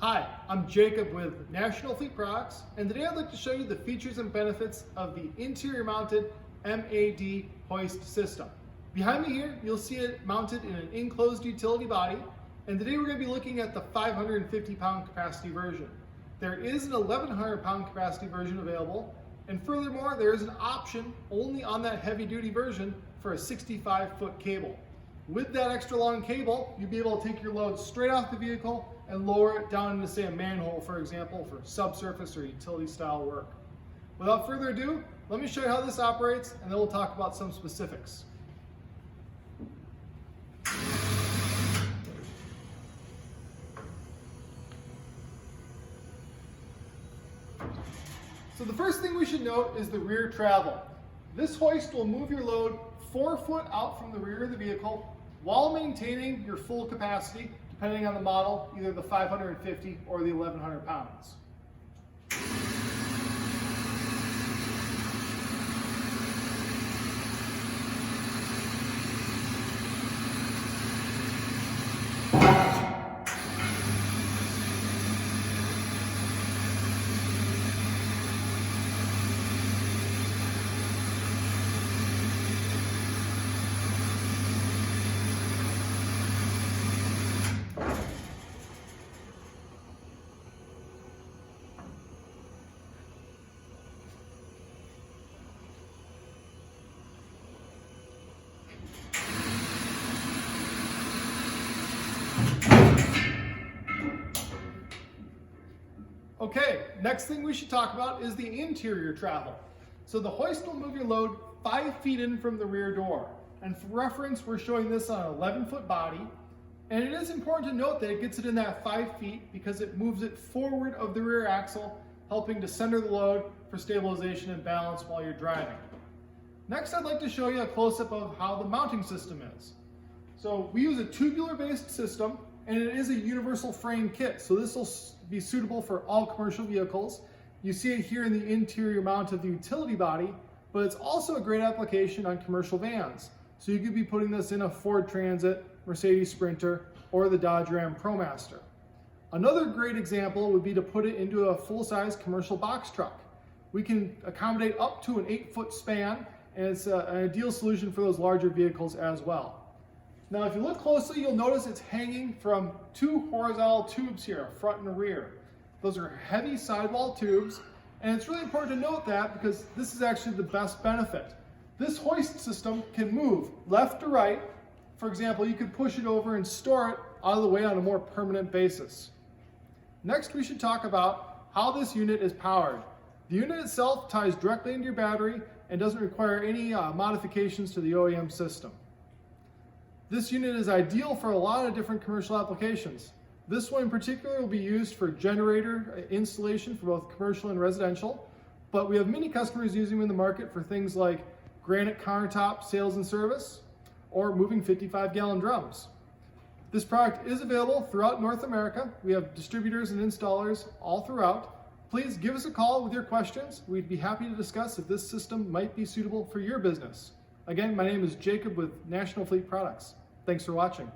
Hi, I'm Jacob with National Fleet Products, and today I'd like to show you the features and benefits of the interior mounted MAD Hoist system. Behind me here, you'll see it mounted in an enclosed utility body, and today we're going to be looking at the 550 pound capacity version. There is an 1100 pound capacity version available, and furthermore, there is an option only on that heavy duty version for a 65-foot cable. With that extra long cable, you'll be able to take your load straight off the vehicle and lower it down into, say, a manhole, for example, for subsurface or utility style work. Without further ado, let me show you how this operates, and then we'll talk about some specifics. So the first thing we should note is the rear travel. This hoist will move your load 4 foot out from the rear of the vehicle while maintaining your full capacity, depending on the model, either the 550 or the 1100 pounds. Okay, next thing we should talk about is the interior travel. So the hoist will move your load 5 feet in from the rear door. And for reference, we're showing this on an 11-foot body. And it is important to note that it gets it in that 5 feet because it moves it forward of the rear axle, helping to center the load for stabilization and balance while you're driving. Next, I'd like to show you a close-up of how the mounting system is. So we use a tubular-based system, and it is a universal frame kit. So this will be suitable for all commercial vehicles. You see it here in the interior mount of the utility body, but it's also a great application on commercial vans. So you could be putting this in a Ford Transit, Mercedes Sprinter, or the Dodge Ram Promaster. Another great example would be to put it into a full-size commercial box truck. We can accommodate up to an 8-foot span, and it's an ideal solution for those larger vehicles as well. Now, if you look closely, you'll notice it's hanging from 2 horizontal tubes here, front and rear. Those are heavy sidewall tubes, and it's really important to note that because this is actually the best benefit. This hoist system can move left to right. For example, you could push it over and store it out of the way on a more permanent basis. Next, we should talk about how this unit is powered. The unit itself ties directly into your battery and doesn't require any modifications to the OEM system. This unit is ideal for a lot of different commercial applications. This one in particular will be used for generator installation for both commercial and residential, but we have many customers using them in the market for things like granite countertop sales and service or moving 55-gallon drums. This product is available throughout North America. We have distributors and installers all throughout. Please give us a call with your questions. We'd be happy to discuss if this system might be suitable for your business. Again, my name is Jacob with National Fleet Products. Thanks for watching.